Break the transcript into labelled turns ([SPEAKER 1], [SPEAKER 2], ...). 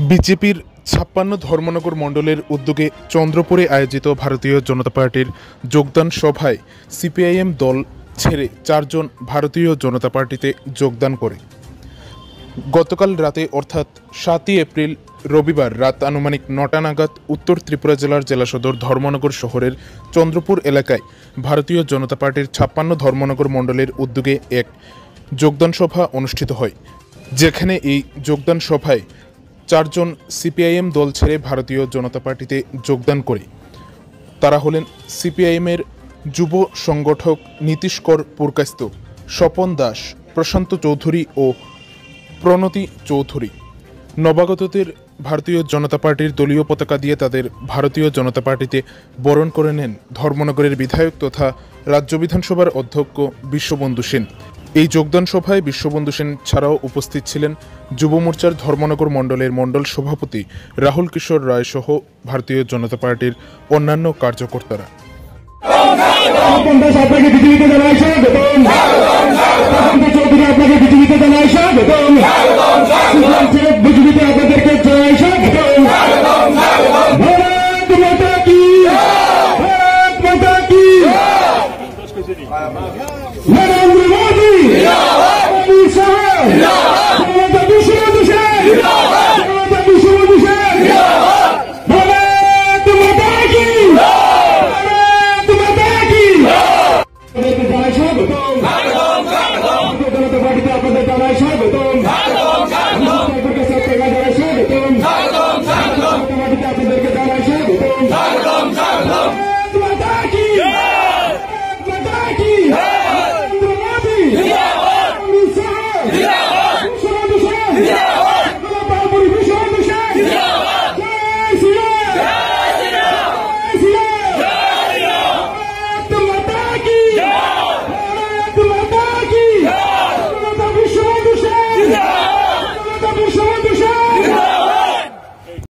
[SPEAKER 1] বিজেপির ৫৬ ধর্মনগর মণ্ডলের উদ্যোগে চন্দ্রপুরে আয়োজিত ভারতীয় জনতা পার্টির যোগদান সভায় সিপিআইএম দল ছেড়ে ৪ জন ভারতীয় জনতা পার্টিতে যোগদান করে। গতকাল রাতে অর্থাৎ ৭ই এপ্রিল রবিবার রাত আনুমানিক ৯টা নাগাদ উত্তর ত্রিপুরা জেলার জেলা সদর ধর্মনগর শহরের চন্দ্রপুর এলাকায় ভারতীয় জনতা পার্টির ৫৬ ধর্মনগর মণ্ডলের উদ্যোগে এক যোগদান সভা অনুষ্ঠিত হয়, যেখানে এই যোগদান সভায় ৪ জন সিপিআইএম দল ছেড়ে ভারতীয় জনতা পার্টিতে যোগদান করে। তারা হলেন সিপিআইএমের যুব সংগঠক নীতিশ কর পুরকাস্ত, স্বপন দাস, প্রশান্ত চৌধুরী ও প্রণতি চৌধুরী। নবাগতদের ভারতীয় জনতা পার্টির দলীয় পতাকা দিয়ে তাদের ভারতীয় জনতা পার্টিতে বরণ করে নেন ধর্মনগরের বিধায়ক তথা রাজ্য বিধানসভার অধ্যক্ষ বিশ্ববন্ধু সেন। এই যোগদান সভায় বিশ্ববন্ধু সেন ছাড়াও উপস্থিত ছিলেন যুব মোর্চার ধর্মনগর মণ্ডলের মণ্ডল সভাপতি রাহুল কিশোর রায় সহ ভারতীয় জনতা পার্টির অন্যান্য কার্যকর্তারা।
[SPEAKER 2] বিজেপিতে আপনাদেরকে জয়